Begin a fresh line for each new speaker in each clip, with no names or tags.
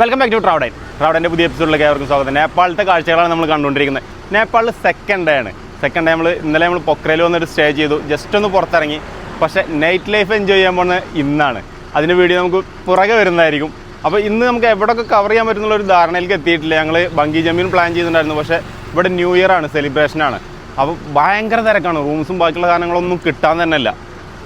Welcome back to ട്രാവഡൻ്റെ പുതിയ എപ്പിസോഡിലേക്ക് ഏവർക്കും സ്വാഗതം. നേപ്പാളിലത്തെ കാഴ്ചകളാണ് നമ്മൾ കണ്ടുകൊണ്ടിരിക്കുന്നത്. നേപ്പാളിൽ സെക്കൻഡ് ഡേ ആണ്. സെക്കൻഡ് ഡേ ഇന്നലെ നമ്മൾ പൊക്രയിൽ വന്നിട്ട് സ്റ്റേ ചെയ്തു, ജസ്റ്റ് ഒന്ന് പുറത്തിറങ്ങി. പക്ഷേ നൈറ്റ് ലൈഫ് എൻജോയ് ചെയ്യാൻ പോകുന്നത് ഇന്നാണ്. അതിൻ്റെ വീഡിയോ നമുക്ക് പുറകെ വരുന്നതായിരിക്കും. അപ്പോൾ ഇന്ന് നമുക്ക് എവിടെയൊക്കെ കവർ ചെയ്യാൻ പറ്റുന്നുള്ളൊരു ധാരണയിലേക്ക് എത്തിയിട്ടില്ല. ഞങ്ങൾ ബംഗി ജമ്പിന് പ്ലാൻ ചെയ്തിട്ടുണ്ടായിരുന്നു, പക്ഷേ ഇവിടെ ന്യൂ ഇയർ ആണ്, സെലിബ്രേഷനാണ്. അപ്പോൾ ഭയങ്കര തിരക്കാണ്, റൂംസും ബാക്കിയുള്ള സാധനങ്ങളൊന്നും കിട്ടാൻ തന്നെയല്ല.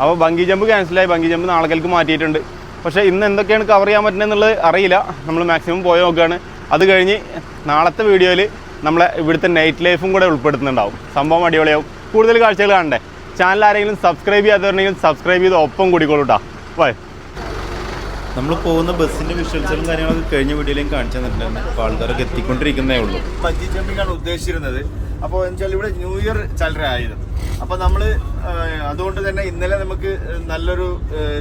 അപ്പോൾ ബംഗി ജമ്പ് ക്യാൻസലായി, ബംഗി ജമ്പ് നാളേക്ക് മാറ്റിയിട്ടുണ്ട്. പക്ഷേ ഇന്ന് എന്തൊക്കെയാണ് കവർ ചെയ്യാൻ പറ്റുന്നത് എന്നുള്ളത് അറിയില്ല. നമ്മൾ മാക്സിമം പോയി നോക്കുകയാണ്. അത് കഴിഞ്ഞ് നാളത്തെ വീഡിയോയിൽ നമ്മളെ ഇവിടുത്തെ നൈറ്റ് ലൈഫും കൂടെ ഉൾപ്പെടുത്തുന്നുണ്ടാവും. സംഭവം അടിപൊളിയാവും. കൂടുതൽ കാഴ്ചകൾ കാണണ്ടേ? ചാനൽ ആരെങ്കിലും സബ്സ്ക്രൈബ് ചെയ്യാത്തവരുണ്ടെങ്കിൽ സബ്സ്ക്രൈബ് ചെയ്ത് ഒപ്പം കൂടിക്കോളൂ കേട്ടോ. ബൈ.
നമ്മൾ പോകുന്ന ബസ്സിൻ്റെ വിഷ്വൽസും കാര്യങ്ങളൊക്കെ കഴിഞ്ഞ വീഡിയോയിലും കാണിച്ചു തന്നിട്ടുണ്ട്. അപ്പോൾ ആൾക്കാരൊക്കെ എത്തിക്കൊണ്ടിരിക്കുന്നേ ഉള്ളൂ.
ബഞ്ചി ജമ്പിങ്ങാണ് ഉദ്ദേശിച്ചിരുന്നത്. അപ്പോൾ എന്നുവെച്ചാൽ ഇവിടെ ന്യൂ ഇയർ ചലരായത്. അപ്പോൾ നമ്മൾ അതുകൊണ്ട് തന്നെ ഇന്നലെ നമുക്ക് നല്ലൊരു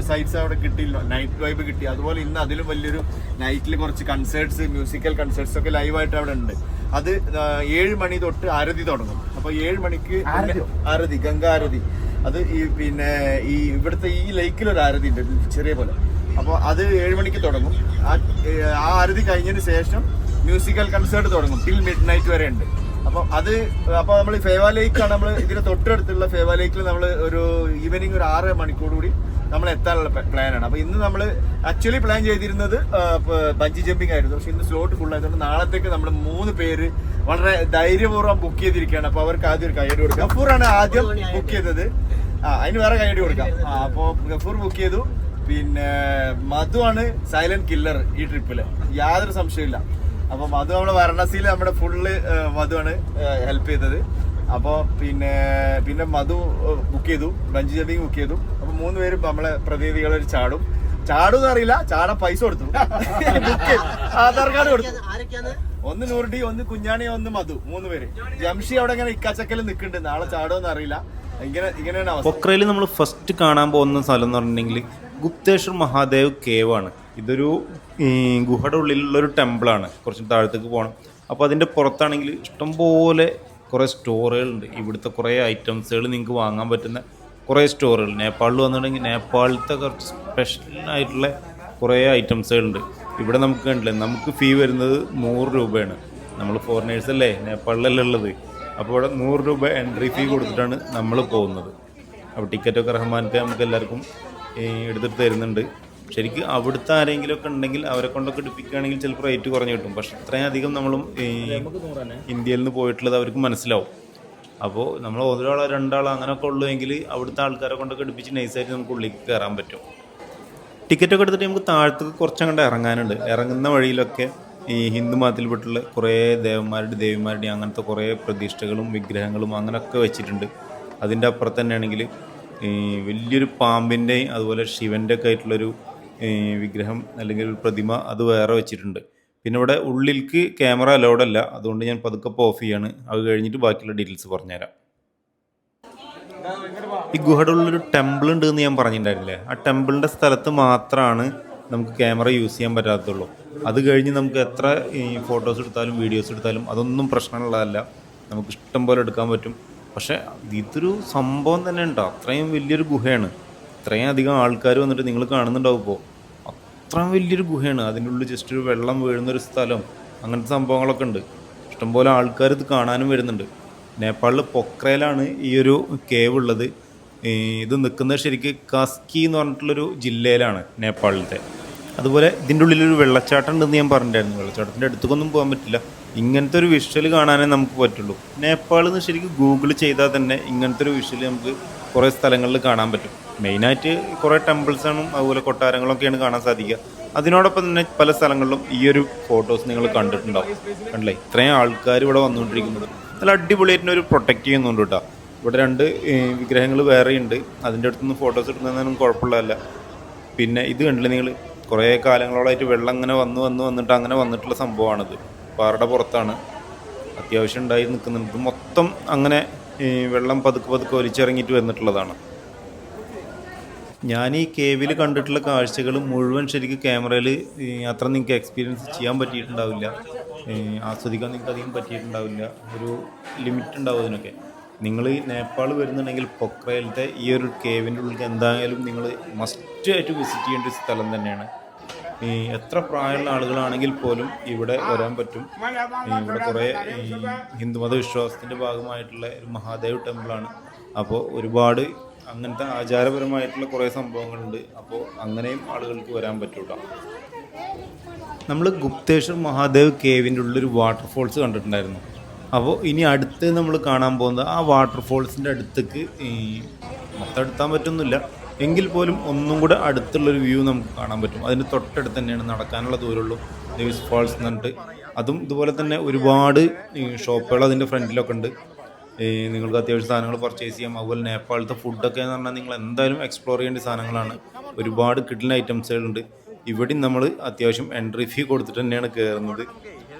സൈറ്റ്സ് അവിടെ കിട്ടിയില്ല, നൈറ്റ് വൈബ് കിട്ടി. അതുപോലെ ഇന്ന് അതിലും വലിയൊരു നൈറ്റിൽ കുറച്ച് കൺസേർട്സ്, മ്യൂസിക്കൽ കൺസേർട്സ് ഒക്കെ ലൈവായിട്ട് അവിടെ ഉണ്ട്. അത് 7 മണി തൊട്ട് ആരതി തുടങ്ങും. അപ്പോൾ 7 മണിക്ക് ആരതി, ഗംഗാ ആരതി. അത് ഈ ഇവിടുത്തെ ഈ ലേക്കിലൊരു ആരതി ഉണ്ട്, ചെറിയ പോലെ. അപ്പോൾ അത് 7 മണിക്ക് തുടങ്ങും. ആ ആരതി കഴിഞ്ഞതിന് ശേഷം മ്യൂസിക്കൽ കൺസേർട്ട് തുടങ്ങും, ടിൽ മിഡ് നൈറ്റ് വരെ ഉണ്ട്. അപ്പോൾ നമ്മൾ ഫേവ ലേക്കാണ്, നമ്മൾ ഇതിന് തൊട്ടടുത്തുള്ള ഫേവ ലേക്കിൽ നമ്മൾ ഒരു ഈവനിങ് ഒരു 6 മണിക്കൂർ കൂടി നമ്മൾ എത്താനുള്ള പ്ലാനാണ്. അപ്പോൾ ഇന്ന് നമ്മൾ ആക്ച്വലി പ്ലാൻ ചെയ്തിരുന്നത് ബഞ്ചി ജമ്പിങ് ആയിരുന്നു. പക്ഷെ ഇന്ന് സ്ലോട്ട് ഫുൾ ആയതുകൊണ്ട് നാളത്തേക്ക് നമ്മൾ 3 പേര് വളരെ ധൈര്യപൂർവ്വം ബുക്ക് ചെയ്തിരിക്കുകയാണ്. അപ്പോൾ അവർക്ക് ആദ്യം ഒരു കൈയടി കൊടുക്കാം. ഗഫൂറാണ് ആദ്യം ബുക്ക് ചെയ്തത്. അതിന് വേറെ കൈയടി കൊടുക്കാം. അപ്പോൾ ഗഫൂർ ബുക്ക് ചെയ്തു. പിന്നെ മധു ആണ് സൈലന്റ് കില്ലർ ഈ ട്രിപ്പില്, യാതൊരു സംശയമില്ല. അപ്പൊ മധു നമ്മുടെ വാരണാസിയിൽ നമ്മുടെ ഫുള്ള് മധു ആണ് ഹെൽപ്പ് ചെയ്തത്. അപ്പൊ പിന്നെ മധു ബുക്ക് ചെയ്തു, ബഞ്ചി ജമ്പിങ് ബുക്ക് ചെയ്തു. അപ്പൊ 3 പേരും നമ്മളെ പ്രതിനിധികൾ ചാടും എന്ന് അറിയില്ല, ചാടാൻ പൈസ കൊടുത്തു. ആധാർ കാർഡ് കൊടുത്തു. ഒന്ന് നൂർഡി, ഒന്ന് കുഞ്ഞാണി, ഒന്ന് മധു, 3 പേര്. ജംഷി അവിടെ ഇങ്ങനെ ഇക്കാച്ചക്കൽ നിൽക്കുന്നുണ്ട്, നാളെ ചാടുമെന്ന് അറിയില്ല. ഇങ്ങനെയാണ് അവസ്ഥ.
പൊക്രയിൽ നമ്മൾ ഫസ്റ്റ് കാണാൻ പോകുന്ന സ്ഥലം എന്ന് പറഞ്ഞിട്ടുണ്ടെങ്കിൽ ഗുപ്തേശ്വർ മഹാദേവ് കേവ് ആണ്. ഇതൊരു ഗുഹയുടെ ഉള്ളിലുള്ളൊരു ടെമ്പിളാണ്. കുറച്ച് താഴത്തേക്ക് പോകണം. അപ്പോൾ അതിൻ്റെ പുറത്താണെങ്കിൽ ഇഷ്ടംപോലെ കുറേ സ്റ്റോറുകളുണ്ട്. ഇവിടുത്തെ കുറേ ഐറ്റംസുകൾ നിങ്ങൾക്ക് വാങ്ങാൻ പറ്റുന്ന കുറേ സ്റ്റോറുകൾ. നേപ്പാളിൽ വന്നിട്ടുണ്ടെങ്കിൽ നേപ്പാളിലത്തെ കുറച്ച് സ്പെഷ്യലായിട്ടുള്ള കുറേ ഐറ്റംസുകളുണ്ട്. ഇവിടെ നമുക്ക് കണ്ടില്ലേ, നമുക്ക് ഫീ വരുന്നത് 100 രൂപയാണ്. നമ്മൾ ഫോറിനേഴ്സ് അല്ലേ, നേപ്പാളിലല്ലേ ഉള്ളത്. അപ്പോൾ ഇവിടെ 100 രൂപ എൻട്രി ഫീ കൊടുത്തിട്ടാണ് നമ്മൾ പോകുന്നത്. അപ്പോൾ ടിക്കറ്റൊക്കെ റഹ്മാനൊക്കെ നമുക്ക് എല്ലാവർക്കും എടുത്തിട്ട് തരുന്നുണ്ട്. ശരിക്കും അവിടുത്തെ ആരെങ്കിലുമൊക്കെ ഉണ്ടെങ്കിൽ അവരെ കൊണ്ടൊക്കെ എടുപ്പിക്കുകയാണെങ്കിൽ ചിലപ്പോൾ റേറ്റ് കുറഞ്ഞ് കിട്ടും. പക്ഷെ ഇത്രയും അധികം നമ്മളും ഇന്ത്യയിൽ നിന്ന് പോയിട്ടുള്ളത് അവർക്ക് മനസ്സിലാവും. അപ്പോൾ നമ്മൾ 1 ആളോ 2 ആളോ അങ്ങനെയൊക്കെ ഉള്ളുവെങ്കിൽ അവിടുത്തെ ആൾക്കാരെ കൊണ്ടൊക്കെ എടുപ്പിച്ച് നൈസായിട്ട് നമുക്ക് ഉള്ളിലേക്ക് കയറാൻ പറ്റും. ടിക്കറ്റൊക്കെ എടുത്തിട്ട് നമുക്ക് താഴത്തേക്ക് കുറച്ചങ്ങോട്ട് ഇറങ്ങാനുണ്ട്. ഇറങ്ങുന്ന വഴിയിലൊക്കെ ഈ ഹിന്ദു മതത്തിൽപ്പെട്ടുള്ള കുറേ ദേവിമാരുടെയും അങ്ങനത്തെ കുറേ പ്രതിഷ്ഠകളും വിഗ്രഹങ്ങളും അങ്ങനെയൊക്കെ വെച്ചിട്ടുണ്ട്. അതിൻ്റെ അപ്പുറത്ത് തന്നെയാണെങ്കിൽ വലിയൊരു പാമ്പിൻ്റെയും അതുപോലെ ശിവൻ്റെ ഒക്കെ ആയിട്ടുള്ളൊരു വിഗ്രഹം അല്ലെങ്കിൽ ഒരു പ്രതിമ അത് വേറെ വെച്ചിട്ടുണ്ട്. പിന്നെ ഇവിടെ ഉള്ളിലേക്ക് ക്യാമറ അലൗഡ് അല്ല, അതുകൊണ്ട് ഞാൻ പതുക്കെ ഓഫ് ചെയ്യാണ്. അത് കഴിഞ്ഞിട്ട് ബാക്കിയുള്ള ഡീറ്റെയിൽസ് പറഞ്ഞുതരാം. ഈ ഗുഹയുടെ ഉള്ളൊരു ടെമ്പിൾ ഉണ്ട് എന്ന് ഞാൻ പറഞ്ഞിട്ടുണ്ടായിരുന്നില്ലേ, ആ ടെമ്പിളിൻ്റെ സ്ഥലത്ത് മാത്രമാണ് നമുക്ക് ക്യാമറ യൂസ് ചെയ്യാൻ പറ്റാത്തുള്ളൂ. അത് കഴിഞ്ഞ് നമുക്ക് എത്ര ഫോട്ടോസ് എടുത്താലും വീഡിയോസ് എടുത്താലും അതൊന്നും പ്രശ്നമുള്ളതല്ല, നമുക്ക് ഇഷ്ടം പോലെ എടുക്കാൻ പറ്റും. പക്ഷേ ഇതൊരു സംഭവം തന്നെ ഉണ്ടോ, അത്രയും വലിയൊരു ഗുഹയാണ്. ഇത്രയും അധികം ആൾക്കാർ വന്നിട്ട് നിങ്ങൾ കാണുന്നുണ്ടാവും. ഇപ്പോൾ അത്രയും വലിയൊരു ഗുഹയാണ്. അതിൻ്റെ ഉള്ളിൽ ജസ്റ്റ് ഒരു വെള്ളം വീഴുന്നൊരു സ്ഥലം, അങ്ങനത്തെ സംഭവങ്ങളൊക്കെ ഉണ്ട്. ഇഷ്ടംപോലെ ആൾക്കാർ ഇത് കാണാനും വരുന്നുണ്ട്. നേപ്പാളിൽ പൊക്രയിലാണ് ഈ ഒരു കേവ് ഉള്ളത്. ഇത് നിൽക്കുന്നത് ശരിക്കും കാസ്കി എന്ന് പറഞ്ഞിട്ടുള്ളൊരു ജില്ലയിലാണ് നേപ്പാളിലത്തെ. അതുപോലെ ഇതിൻ്റെ ഉള്ളിലൊരു വെള്ളച്ചാട്ടം ഉണ്ടെന്ന് ഞാൻ പറഞ്ഞിട്ടുണ്ടായിരുന്നു. വെള്ളച്ചാട്ടത്തിൻ്റെ അടുത്തേക്കൊന്നും പോകാൻ പറ്റില്ല. ഇങ്ങനത്തെ ഒരു വിഷ്വൽ കാണാനേ നമുക്ക് പറ്റുള്ളൂ. നേപ്പാളിൽ നിന്ന് ശരിക്കും ഗൂഗിൾ ചെയ്താൽ തന്നെ ഇങ്ങനത്തെ ഒരു വിഷ്വൽ നമുക്ക് കുറേ സ്ഥലങ്ങളിൽ കാണാൻ പറ്റും. മെയിനായിട്ട് കുറേ ടെമ്പിൾസാണ്, അതുപോലെ കൊട്ടാരങ്ങളൊക്കെയാണ് കാണാൻ സാധിക്കുക. അതിനോടൊപ്പം തന്നെ പല സ്ഥലങ്ങളിലും ഈ ഒരു ഫോട്ടോസ് നിങ്ങൾ കണ്ടിട്ടുണ്ടാവും. കണ്ടില്ലേ, ഇത്രയും ആൾക്കാർ ഇവിടെ വന്നുകൊണ്ടിരിക്കുന്നത്. നല്ല അടിപൊളിയായിട്ടൊരു പ്രൊട്ടക്റ്റ് ചെയ്യുന്നുണ്ട് കേട്ടോ. ഇവിടെ 2 വിഗ്രഹങ്ങൾ വേറെയുണ്ട്. അതിൻ്റെ അടുത്തുനിന്ന് ഫോട്ടോസ് എടുക്കുന്നതൊന്നും കുഴപ്പമുള്ളതല്ല. പിന്നെ ഇത് കണ്ടില്ലേ നിങ്ങൾ, കുറേ കാലങ്ങളോളായിട്ട് വെള്ളം അങ്ങനെ വന്നിട്ട് അങ്ങനെ വന്നിട്ടുള്ള സംഭവമാണിത്. പാറയുടെ പുറത്താണ് അത്യാവശ്യം ഉണ്ടായി നിൽക്കുന്നുണ്ട്. മൊത്തം അങ്ങനെ വെള്ളം പതുക്കെ ഒലിച്ചിറങ്ങിയിട്ട് വന്നിട്ടുള്ളതാണ്. ഞാൻ ഈ കേവിൽ കണ്ടിട്ടുള്ള കാഴ്ചകൾ മുഴുവൻ ശരിക്കും ക്യാമറയിൽ അത്ര നിങ്ങൾക്ക് എക്സ്പീരിയൻസ് ചെയ്യാൻ പറ്റിയിട്ടുണ്ടാവില്ല, ആസ്വദിക്കാൻ നിങ്ങൾക്ക് അധികം പറ്റിയിട്ടുണ്ടാവില്ല. ഒരു ലിമിറ്റ് ഉണ്ടാവും അതിനൊക്കെ. നിങ്ങൾ നേപ്പാൾ വരുന്നുണ്ടെങ്കിൽ പൊക്രയിലത്തെ ഈ ഒരു കേവിൻ്റെ ഉള്ളിൽ എന്തായാലും നിങ്ങൾ മസ്റ്റായിട്ട് വിസിറ്റ് ചെയ്യേണ്ട ഒരു സ്ഥലം തന്നെയാണ്. എത്ര പ്രായമുള്ള ആളുകളാണെങ്കിൽ പോലും ഇവിടെ വരാൻ പറ്റും. ഇവിടെ കുറേ ഹിന്ദുമത വിശ്വാസത്തിൻ്റെ ഭാഗമായിട്ടുള്ള ഒരു മഹാദേവ് ടെമ്പിളാണ്. അപ്പോൾ ഒരുപാട് അങ്ങനത്തെ ആചാരപരമായിട്ടുള്ള കുറേ സംഭവങ്ങളുണ്ട്. അപ്പോൾ അങ്ങനെയും ആളുകൾക്ക് വരാൻ പറ്റൂട്ടോ. നമ്മൾ ഗുപ്തേശ്വർ മഹാദേവ് കേവിൻ്റെ ഉള്ളൊരു വാട്ടർഫോൾസ് കണ്ടിട്ടുണ്ടായിരുന്നു. അപ്പോൾ ഇനി അടുത്ത് നമ്മൾ കാണാൻ പോകുന്നത് ആ വാട്ടർഫോൾസിൻ്റെ അടുത്തേക്ക് മൊത്തം എടുത്താൻ പറ്റുന്നില്ല എങ്കിൽ പോലും ഒന്നും കൂടെ അടുത്തുള്ളൊരു വ്യൂ നമുക്ക് കാണാൻ പറ്റും. അതിന് തൊട്ടടുത്ത് തന്നെയാണ്, നടക്കാനുള്ള ദൂരമുള്ളൂ, ദേവീസ് ഫാൾസ് എന്ന് പറഞ്ഞിട്ട്. അതും ഇതുപോലെ തന്നെ ഒരുപാട് ഷോപ്പുകൾ അതിൻ്റെ ഫ്രണ്ടിലൊക്കെ ഉണ്ട്. നിങ്ങൾക്ക് അത്യാവശ്യം സാധനങ്ങൾ പർച്ചേസ് ചെയ്യാം. അതുപോലെ നേപ്പാളത്തെ ഫുഡൊക്കെ എന്ന് പറഞ്ഞാൽ നിങ്ങൾ എന്തായാലും എക്സ്പ്ലോർ ചെയ്യേണ്ട സാധനങ്ങളാണ്. ഒരുപാട് കിട്ടുന്ന ഐറ്റംസുകളുണ്ട്. ഇവിടെയും നമ്മൾ അത്യാവശ്യം എൻട്രി ഫീ കൊടുത്തിട്ട് തന്നെയാണ് കയറുന്നത്.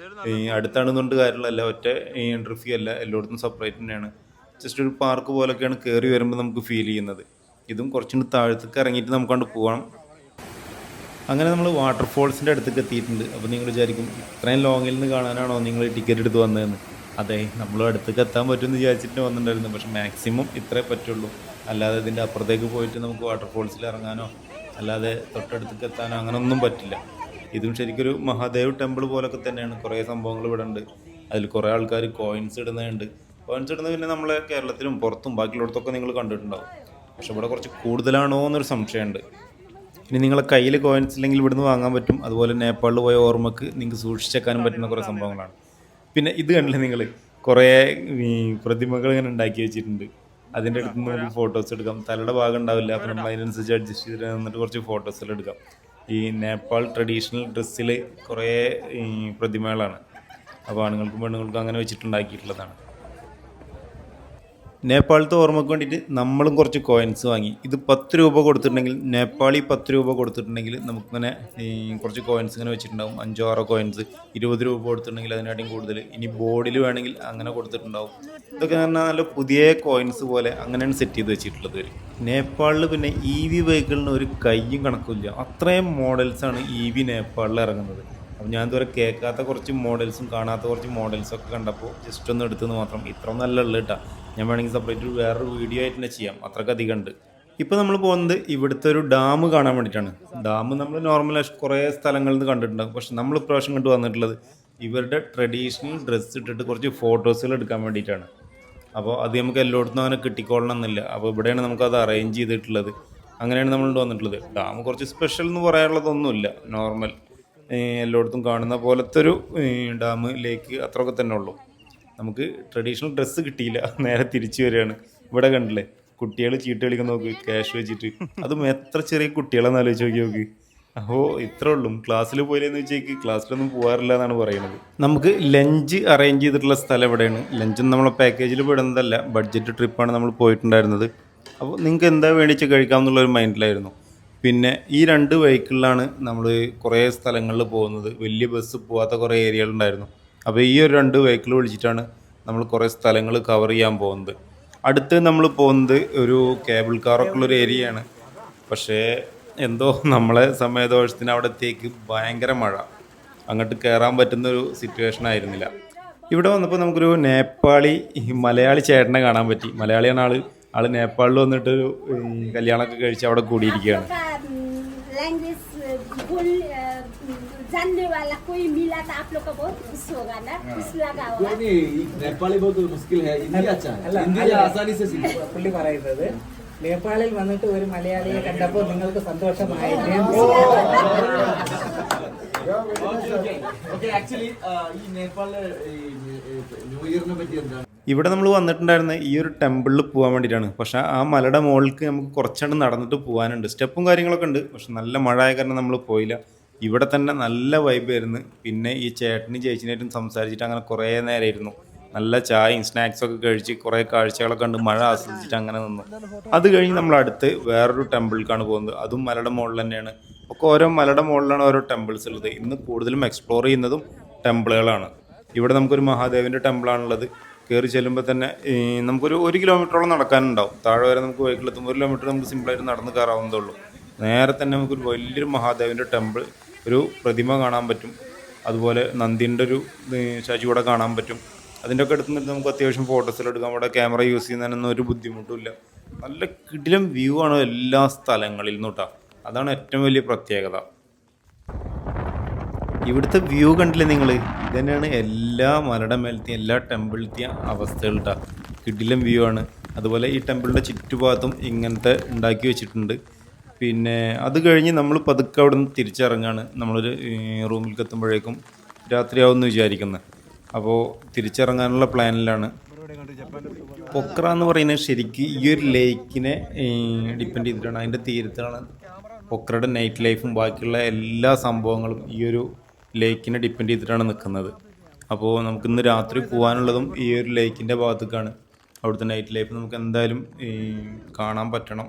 അടുത്താണെന്നുകൊണ്ട് കാര്യമുള്ളതല്ല, ഒറ്റ എൻട്രി ഫീ അല്ല, എല്ലായിടത്തും സെപ്പറേറ്റ് തന്നെയാണ്. ജസ്റ്റ് ഒരു പാർക്ക് പോലൊക്കെയാണ് കയറി വരുമ്പോൾ നമുക്ക് ഫീൽ ചെയ്യുന്നത്. ഇതും കുറച്ചുകൂടി താഴത്തേക്ക് ഇറങ്ങിയിട്ട് നമുക്കൊണ്ട് പോകണം. അങ്ങനെ നമ്മൾ വാട്ടർഫോൾസിൻ്റെ അടുത്തേക്ക് എത്തിയിട്ടുണ്ട്. അപ്പോൾ നിങ്ങൾ വിചാരിക്കും ഇത്രയും ലോങ്ങിൽ നിന്ന് കാണാനാണോ നിങ്ങൾ ടിക്കറ്റ് എടുത്ത് വന്നതെന്ന്. അതെ, നമ്മൾ അടുത്തേക്ക് എത്താൻ പറ്റുമെന്ന് വിചാരിച്ചിട്ട് വന്നിട്ടുണ്ടായിരുന്നു. പക്ഷേ മാക്സിമം ഇത്രേ പറ്റുള്ളൂ. അല്ലാതെ ഇതിൻ്റെ അപ്പുറത്തേക്ക് പോയിട്ട് നമുക്ക് വാട്ടർഫോൾസിൽ ഇറങ്ങാനോ അല്ലാതെ തൊട്ടടുത്തേക്ക് എത്താനോ അങ്ങനെയൊന്നും പറ്റില്ല. ഇതും ശരിക്കൊരു മഹാദേവ് ടെമ്പിൾ പോലൊക്കെ തന്നെയാണ്. കുറേ സംഭവങ്ങൾ ഇവിടെ ഉണ്ട്. അതിൽ കുറേ ആൾക്കാർ കോയിൻസ് ഇടുന്നുണ്ട്. കോയിൻസ് ഇടുന്നത് പിന്നെ നമ്മളെ കേരളത്തിലും പുറത്തും ബാക്കിയുള്ളിടത്തൊക്കെ നിങ്ങൾ കണ്ടിട്ടുണ്ടാവും. പക്ഷെ ഇവിടെ കുറച്ച് കൂടുതലാണോ എന്നൊരു സംശയമുണ്ട്. ഇനി നിങ്ങളെ കയ്യിൽ കോയിൻസ് ഇല്ലെങ്കിൽ ഇവിടുന്ന് വാങ്ങാൻ പറ്റും. അതുപോലെ നേപ്പാളിൽ പോയ ഓർമ്മക്ക് നിങ്ങൾക്ക് സൂക്ഷിച്ചേക്കാനും പറ്റുന്ന കുറേ സംഭവങ്ങളാണ്. പിന്നെ ഇത് കണ്ടില്ലേ നിങ്ങൾ, കുറേ പ്രതിമകൾ ഇങ്ങനെ ഉണ്ടാക്കി വെച്ചിട്ടുണ്ട്. അതിൻ്റെ അടുത്ത് നിന്ന് നമുക്ക് ഫോട്ടോസ് എടുക്കാം. തലയുടെ ഭാഗം ഉണ്ടാവില്ല, അപ്പോൾ നമ്മൾ അതിനനുസരിച്ച് അഡ്ജസ്റ്റ് ചെയ്തിട്ട് നിന്നിട്ട് കുറച്ച് ഫോട്ടോസെല്ലാം എടുക്കാം. ഈ നേപ്പാൾ ട്രഡീഷണൽ ഡ്രസ്സിൽ കുറേ പ്രതിമകളാണ്. അപ്പോൾ ആണുങ്ങൾക്കും പെണ്ണുങ്ങൾക്കും അങ്ങനെ വെച്ചിട്ടുണ്ടാക്കിയിട്ടുള്ളതാണ്. നേപ്പാളത്തെ ഓർമ്മയ്ക്ക് വേണ്ടിയിട്ട് നമ്മളും കുറച്ച് കോയിൻസ് വാങ്ങി. ഇത് 10 രൂപ കൊടുത്തിട്ടുണ്ടെങ്കിൽ, നേപ്പാളി 10 രൂപ കൊടുത്തിട്ടുണ്ടെങ്കിൽ നമുക്കിങ്ങനെ കുറച്ച് കോയിൻസ് ഇങ്ങനെ വെച്ചിട്ടുണ്ടാവും. 5-6 കോയിൻസ്. 20 രൂപ കൊടുത്തിട്ടുണ്ടെങ്കിൽ അതിനായിട്ടും കൂടുതൽ. ഇനി ബോർഡിൽ വേണമെങ്കിൽ അങ്ങനെ കൊടുത്തിട്ടുണ്ടാവും. ഇതൊക്കെ പറഞ്ഞാൽ നല്ല പുതിയ കോയിൻസ് പോലെ അങ്ങനെയാണ് സെറ്റ് ചെയ്ത് വെച്ചിട്ടുള്ളത്. നേപ്പാളിൽ പിന്നെ EV വെഹിക്കിളിന് ഒരു കയ്യും കണക്കില്ല. അത്രയും മോഡൽസാണ് EV നേപ്പാളിൽ ഇറങ്ങുന്നത്. അപ്പോൾ ഞാൻ ഇതുവരെ കേൾക്കാത്ത കുറച്ച് മോഡൽസും കാണാത്ത കുറച്ച് മോഡൽസൊക്കെ കണ്ടപ്പോൾ ജസ്റ്റ് ഒന്ന് എടുത്തെന്ന് മാത്രം. ഇത്ര നല്ല ഉള്ളു കേട്ടോ. ഞാൻ വേണമെങ്കിൽ സെപ്പറേറ്റ് വേറൊരു വീഡിയോ ആയിട്ട് തന്നെ ചെയ്യാം, അത്രയ്ക്ക് അധികം ഉണ്ട്. ഇപ്പോൾ നമ്മൾ പോകുന്നത് ഇവിടുത്തെ ഒരു ഡാം കാണാൻ വേണ്ടിയിട്ടാണ്. ഡാം നമ്മൾ നോർമലായി കുറേ സ്ഥലങ്ങളിൽ നിന്ന് കണ്ടിട്ടുണ്ടാകും. പക്ഷെ നമ്മൾ ഇപ്രാവശ്യം കണ്ടു വന്നിട്ടുള്ളത് ഇവരുടെ ട്രഡീഷണൽ ഡ്രസ്സ് ഇട്ടിട്ട് കുറച്ച് ഫോട്ടോസുകൾ എടുക്കാൻ വേണ്ടിയിട്ടാണ്. അപ്പോൾ അത് നമുക്ക് എല്ലായിടത്തും അങ്ങനെ കിട്ടിക്കൊള്ളണം എന്നില്ല. അപ്പോൾ ഇവിടെയാണ് നമുക്കത് അറേഞ്ച് ചെയ്തിട്ടുള്ളത്. അങ്ങനെയാണ് നമ്മൾ വന്നിട്ടുള്ളത്. ഡാം കുറച്ച് സ്പെഷ്യൽ എന്ന് പറയാനുള്ളതൊന്നുമില്ല, നോർമൽ എല്ലായിടത്തും കാണുന്ന പോലത്തെ ഒരു ഡാം, ലേക്ക്, അത്രയൊക്കെ തന്നെ ഉള്ളൂ. നമുക്ക് ട്രഡീഷണൽ ഡ്രസ്സ് കിട്ടിയില്ല, നേരെ തിരിച്ചു വരികയാണ്. ഇവിടെ കണ്ടില്ലേ കുട്ടികൾ ചീട്ട് കളിക്കാൻ നോക്ക്, ക്യാഷ് വെച്ചിട്ട്. അതും എത്ര ചെറിയ കുട്ടികളെന്ന് ആലോചിച്ച് നോക്കി. അപ്പോൾ ഇത്രേ ഉള്ളൂ. ക്ലാസ്സിൽ പോയില്ലെന്ന് വെച്ചേക്ക് ക്ലാസ്സിലൊന്നും പോകാറില്ല എന്നാണ് പറയുന്നത്. നമുക്ക് ലഞ്ച് അറേഞ്ച് ചെയ്തിട്ടുള്ള സ്ഥലം എവിടെയാണ്. ലഞ്ചൊന്നും നമ്മളെ പാക്കേജിൽ പെടുന്നതല്ല, ബഡ്ജറ്റ് ട്രിപ്പാണ് നമ്മൾ പോയിട്ടുണ്ടായിരുന്നത്. അപ്പോൾ നിങ്ങൾക്ക് എന്താ വേണ്ടിച്ച് കഴിക്കാമെന്നുള്ളൊരു മൈൻഡിലായിരുന്നു. പിന്നെ ഈ 2 വെഹിക്കിളിലാണ് നമ്മൾ കുറേ സ്ഥലങ്ങളിൽ പോകുന്നത്. വലിയ ബസ് പോകാത്ത കുറേ ഏരിയകളുണ്ടായിരുന്നു. അപ്പോൾ ഈ ഒരു 2 വെഹിക്കിൾ വിളിച്ചിട്ടാണ് നമ്മൾ കുറേ സ്ഥലങ്ങൾ കവർ ചെയ്യാൻ പോകുന്നത്. അടുത്ത് നമ്മൾ പോകുന്നത് ഒരു കേബിൾ കാറൊക്കെ ഉള്ളൊരു ഏരിയയാണ്. പക്ഷേ എന്തോ നമ്മളെ സമയദോഷത്തിന് അവിടത്തേക്ക് ഭയങ്കര മഴ, അങ്ങോട്ട് കയറാൻ പറ്റുന്നൊരു സിറ്റുവേഷൻ ആയിരുന്നില്ല. ഇവിടെ വന്നപ്പോൾ നമുക്കൊരു നേപ്പാളി മലയാളി ചേട്ടനെ കാണാൻ പറ്റി. മലയാളിയാണ് ആൾ നേപ്പാളിൽ വന്നിട്ടൊരു കല്യാണമൊക്കെ കഴിച്ച് അവിടെ കൂടിയിരിക്കുകയാണ്.
जानने वाला कोई मिला तो आप लोग का बहुत खुश होगा ना, खुश लगा होगा.
नेपाली बहुत मुश्किल है, हिंदी अच्छा है, हिंदी आसानी से सीख.
പുള്ളി പറയുന്നത് നേപ്പാളിൽ വന്നിട്ട് ഒരു മലയാളിയെ കണ്ടപ്പോൾ നിങ്ങൾക്ക് സന്തോഷമായില്ലേ?
ഓക്കേ, ആക്ച്വലി ഈ നേപ്പാളിലെ ന്യൂ ഇയറിനെ പറ്റി എന്താണ്?
ഇവിടെ നമ്മൾ വന്നിട്ടുണ്ടായിരുന്നത് ഈ ഒരു ടെമ്പിളിൽ പോകാൻ വേണ്ടിയിട്ടാണ്. പക്ഷേ ആ മലയുടെ മുകളിലേക്ക് നമുക്ക് കുറച്ചുകൊണ്ട് നടന്നിട്ട് പോകാനുണ്ട്. സ്റ്റെപ്പും കാര്യങ്ങളൊക്കെ ഉണ്ട്. പക്ഷെ നല്ല മഴ ആയ കാരണം നമ്മൾ പോയില്ല. ഇവിടെ തന്നെ നല്ല വൈബായിരുന്നു. പിന്നെ ഈ ചേട്ടനും ചേച്ചിനായിട്ടും സംസാരിച്ചിട്ട് അങ്ങനെ കുറേ നേരമായിരുന്നു. നല്ല ചായയും സ്നാക്സൊക്കെ കഴിച്ച് കുറേ കാഴ്ചകളൊക്കെ കണ്ട് മഴ ആസ്വദിച്ചിട്ട് അങ്ങനെ നിന്നു. അത് കഴിഞ്ഞ് നമ്മൾ അടുത്ത് വേറൊരു ടെമ്പിളിലേക്കാണ് പോകുന്നത്. അതും മലയുടെ മുകളിൽ തന്നെയാണ്. ഒക്കെ ഓരോ മലയുടെ മുകളിലാണ് ഓരോ ടെമ്പിൾസ് ഉള്ളത്. ഇന്ന് കൂടുതലും എക്സ്പ്ലോർ ചെയ്യുന്നതും ടെമ്പിളുകളാണ്. ഇവിടെ നമുക്കൊരു മഹാദേവിൻ്റെ ടെമ്പിളാണുള്ളത്. കയറി ചെല്ലുമ്പോൾ തന്നെ നമുക്കൊരു 1 കിലോമീറ്ററോളം നടക്കാനുണ്ടാവും. താഴെ വരെ നമുക്ക് വെഹിക്കിളെത്തുമ്പോൾ 1 കിലോമീറ്റർ നമുക്ക് സിമ്പിളായിട്ട് നടന്ന് കയറാവുന്നതേ ഉള്ളൂ. നേരെ തന്നെ നമുക്കൊരു വലിയൊരു മഹാദേവിൻ്റെ ടെമ്പിൾ, ഒരു പ്രതിമ കാണാൻ പറ്റും. അതുപോലെ നന്ദിൻ്റെ ഒരു സ്റ്റാച്ചു കൂടെ കാണാൻ പറ്റും. അതിൻ്റെ ഒക്കെ അടുത്ത് നിന്നിട്ട് നമുക്ക് അത്യാവശ്യം ഫോട്ടോസിൽ എടുക്കാം. അവിടെ ക്യാമറ യൂസ് ചെയ്യുന്നതിനൊന്നും ഒരു ബുദ്ധിമുട്ടുമില്ല. നല്ല കിടിലം വ്യൂ ആണ് എല്ലാ സ്ഥലങ്ങളിൽ നിന്നും കേട്ടോ. അതാണ് ഏറ്റവും വലിയ പ്രത്യേകത. ഇവിടുത്തെ വ്യൂ കണ്ടില്ലേ നിങ്ങൾ? ഇതന്നെയാണ് എല്ലാ മലയുടെ മേലത്തെയും എല്ലാ ടെമ്പിളിലത്തെയും അവസ്ഥകൾ കേട്ടോ. കിടിലം വ്യൂ ആണ്. അതുപോലെ ഈ ടെമ്പിളിൻ്റെ ചുറ്റുഭാഗത്തും ഇങ്ങനത്തെ ഉണ്ടാക്കി വെച്ചിട്ടുണ്ട്. പിന്നെ അത് കഴിഞ്ഞ് നമ്മൾ പതുക്കെ അവിടെ നിന്ന് തിരിച്ചിറങ്ങാണ്. നമ്മളൊരു റൂമിലേക്ക് എത്തുമ്പോഴേക്കും രാത്രിയാവുമെന്ന് വിചാരിക്കുന്നത്. അപ്പോൾ തിരിച്ചിറങ്ങാനുള്ള പ്ലാനിലാണ്. പൊക്ര എന്ന് പറയുന്നത് ശരിക്കും ഈ ഒരു ലേക്കിനെ ഡിപ്പെൻഡ് ചെയ്തിട്ടാണ്. അതിൻ്റെ തീരത്താണ് പൊക്രയുടെ നൈറ്റ് ലൈഫും ബാക്കിയുള്ള എല്ലാ സംഭവങ്ങളും ഈ ഒരു ലേക്കിനെ ഡിപ്പെൻഡ് ചെയ്തിട്ടാണ് നിൽക്കുന്നത്. അപ്പോൾ നമുക്കിന്ന് രാത്രി പോകാനുള്ളതും ഈ ഒരു ലേക്കിൻ്റെ ഭാഗത്തേക്കാണ്. അവിടുത്തെ നൈറ്റ് ലൈഫ് നമുക്ക് എന്തായാലും കാണാൻ പറ്റണം.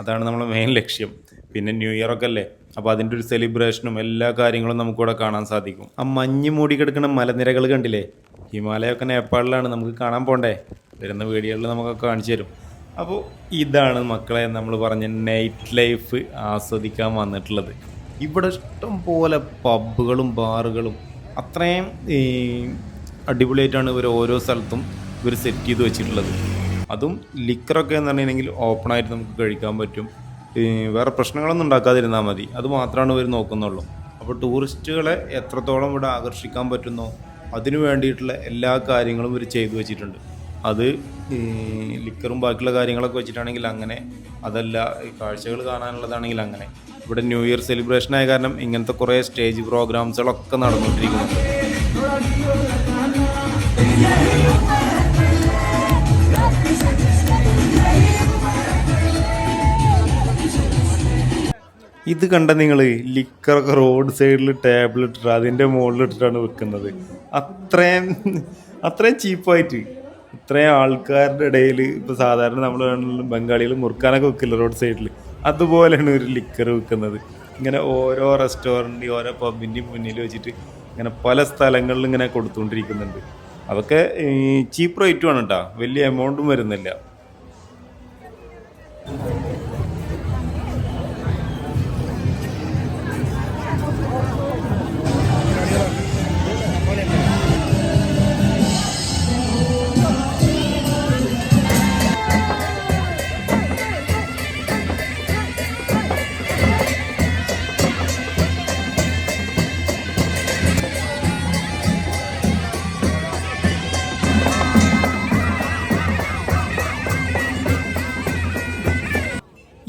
അതാണ് നമ്മളെ മെയിൻ ലക്ഷ്യം. പിന്നെ ന്യൂ ഇയർ ഒക്കെ അല്ലേ, അപ്പോൾ അതിൻ്റെ ഒരു സെലിബ്രേഷനും എല്ലാ കാര്യങ്ങളും നമുക്കിവിടെ കാണാൻ സാധിക്കും. ആ മഞ്ഞ് മൂടി കിടക്കുന്ന മലനിരകൾ കണ്ടില്ലേ? ഹിമാലയമൊക്കെ നേപ്പാളിലാണ്, നമുക്ക് കാണാൻ പോണ്ടേ? വരുന്ന വീഡിയോകളിൽ നമുക്കൊക്കെ കാണിച്ചു തരും. അപ്പോൾ ഇതാണ് മക്കളെ നമ്മൾ പറഞ്ഞ നൈറ്റ് ലൈഫ് ആസ്വദിക്കാൻ വന്നിട്ടുള്ളത്. ഇവിടെ ഇഷ്ടം പോലെ പബ്ബുകളും ബാറുകളും അത്രയും അടിപൊളിയായിട്ടാണ് ഇവർ ഓരോ സ്ഥലത്തും ഇവർ സെറ്റ് ചെയ്ത് വെച്ചിട്ടുള്ളത്. അതും ലിക്കറൊക്കെ എന്ന് പറഞ്ഞിട്ടുണ്ടെങ്കിൽ ഓപ്പണായിട്ട് നമുക്ക് കഴിക്കാൻ പറ്റും. വേറെ പ്രശ്നങ്ങളൊന്നും ഉണ്ടാക്കാതിരുന്നാൽ മതി, അത് മാത്രമാണ് ഇവർ നോക്കുന്നുള്ളൂ. അപ്പോൾ ടൂറിസ്റ്റുകളെ എത്രത്തോളം ഇവിടെ ആകർഷിക്കാൻ പറ്റുന്നോ അതിനു വേണ്ടിയിട്ടുള്ള എല്ലാ കാര്യങ്ങളും ഇവർ ചെയ്തു വെച്ചിട്ടുണ്ട്. അത് ലിക്കറും ബാക്കിയുള്ള കാര്യങ്ങളൊക്കെ വെച്ചിട്ടാണെങ്കിൽ അങ്ങനെ, അതല്ല കാഴ്ചകൾ കാണാനുള്ളതാണെങ്കിൽ അങ്ങനെ. ഇവിടെ ന്യൂ ഇയർ സെലിബ്രേഷൻ ആയ കാരണം ഇങ്ങനത്തെ കുറേ സ്റ്റേജ് പ്രോഗ്രാംസുകളൊക്കെ നടന്നുകൊണ്ടിരിക്കുന്നുണ്ട്. ഇത് കണ്ട നിങ്ങൾ, ലിക്കറൊക്കെ റോഡ് സൈഡിൽ ടേബിളിട്ടിട്ട് അതിൻ്റെ മുകളിലിട്ടിട്ടാണ് വെക്കുന്നത്. അത്രയും ചീപ്പായിട്ട് ഇത്രയും ആൾക്കാരുടെ ഇടയിൽ. ഇപ്പോൾ സാധാരണ നമ്മൾ ബംഗാളികൾ മുറുക്കാനൊക്കെ വെക്കില്ല റോഡ് സൈഡിൽ, അതുപോലെയാണ് ഒരു ലിക്കർ വെക്കുന്നത്. ഇങ്ങനെ ഓരോ റെസ്റ്റോറൻറ്റ് ഓരോ പബ്ബിൻ്റെയും മുന്നിൽ വെച്ചിട്ട് ഇങ്ങനെ പല സ്ഥലങ്ങളിലും ഇങ്ങനെ കൊടുത്തുകൊണ്ടിരിക്കുന്നുണ്ട്. അതൊക്കെ ചീപ്പ് റേറ്റുമാണ് കേട്ടോ, വലിയ എമൗണ്ടും വരുന്നില്ല.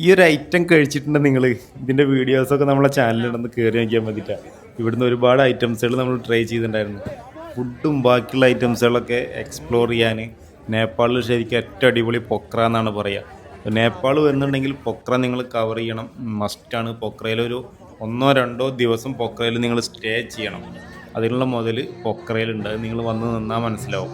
ഈ ഒരു ഐറ്റം കഴിച്ചിട്ടുണ്ട് നിങ്ങൾ, ഇതിൻ്റെ വീഡിയോസൊക്കെ നമ്മളെ ചാനലിലൊന്ന് കയറി നോക്കിയാൽ മതിയിട്ടാണ്. ഇവിടുന്ന് ഒരുപാട് ഐറ്റംസുകൾ നമ്മൾ ട്രൈ ചെയ്തിട്ടുണ്ടായിരുന്നു. ഫുഡും ബാക്കിയുള്ള ഐറ്റംസുകളൊക്കെ എക്സ്പ്ലോർ ചെയ്യാൻ നേപ്പാളിൽ ശരിക്കും ഏറ്റവും അടിപൊളി പൊക്ര എന്നാണ് പറയുക. നേപ്പാൾ വരുന്നുണ്ടെങ്കിൽ പൊക്ര നിങ്ങൾ കവർ ചെയ്യണം, മസ്റ്റാണ്. പൊക്രയിലൊരു 1-2 ദിവസം പൊക്രയിൽ നിങ്ങൾ സ്റ്റേ ചെയ്യണം. അതിനുള്ള മുതൽ പൊക്രയിലുണ്ട്, അത് നിങ്ങൾ വന്ന് നിന്നാൽ മനസ്സിലാവും.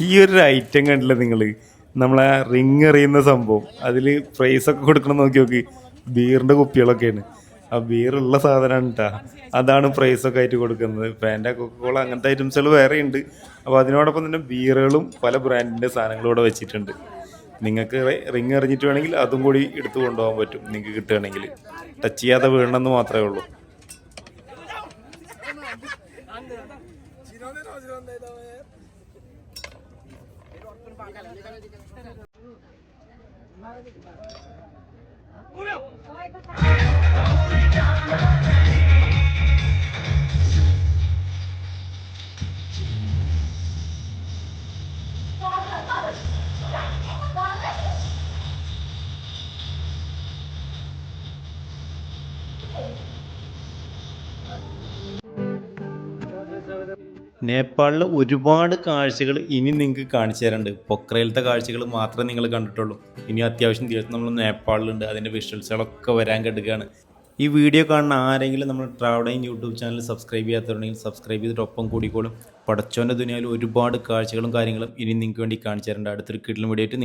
ഈ ഒരു ഐറ്റം കണ്ടില്ല നിങ്ങൾ, നമ്മളെ റിങ് എറിയുന്ന സംഭവം, അതിൽ പ്രൈസൊക്കെ കൊടുക്കണം നോക്കി ബീറിൻ്റെ കുപ്പികളൊക്കെയാണ്. ആ ബീറുള്ള സാധനമാണ് കേട്ടോ, അതാണ് പ്രൈസൊക്കെ ആയിട്ട് കൊടുക്കുന്നത്. ഫാൻറ്റ, കൊക്കക്കോള അങ്ങനത്തെ ഐറ്റംസുകൾ വേറെ ഉണ്ട്. അപ്പോൾ അതിനോടൊപ്പം തന്നെ ബീറുകളും പല ബ്രാൻഡിൻ്റെ സാധനങ്ങളും ഇവിടെ വെച്ചിട്ടുണ്ട്. നിങ്ങൾക്ക് റിങ് എറിഞ്ഞിട്ട് വേണമെങ്കിൽ അതും കൂടി എടുത്ത് കൊണ്ടുപോകാൻ പറ്റും, നിങ്ങൾക്ക് കിട്ടുകയാണെങ്കിൽ. ടച്ച് ചെയ്യാതെ വീഴണമെന്ന് മാത്രമേ ഉള്ളൂ.
Ui,
നേപ്പാളിൽ ഒരുപാട് കാഴ്ചകൾ ഇനി നിങ്ങൾക്ക് കാണിച്ചു തരാനുണ്ട്. പൊക്രയിലത്തെ കാഴ്ചകൾ മാത്രമേ നിങ്ങൾ കണ്ടിട്ടുള്ളൂ. ഇനി അത്യാവശ്യം ദിവസം നമ്മൾ നേപ്പാളിലുണ്ട്, അതിൻ്റെ വിഷ്വൽസുകളൊക്കെ വരാൻ കിടക്കുകയാണ്. ഈ വീഡിയോ കാണുന്ന ആരെങ്കിലും നമ്മൾ ട്രാവഡൈൻ യൂട്യൂബ് ചാനൽ സബ്സ്ക്രൈബ് ചെയ്യാത്തവരുണ്ടെങ്കിൽ സബ്സ്ക്രൈബ് ചെയ്തിട്ട് ഒപ്പം കൂടിക്കോളും. പടച്ചോൻ്റെ ദുനിയാവിൽ ഒരുപാട് കാഴ്ചകളും കാര്യങ്ങളും ഇനി നിങ്ങൾക്ക് വേണ്ടി കാണിച്ചു തരേണ്ട. അടുത്തൊരു കിടിലൻ വീഡിയോ ആയിട്ട്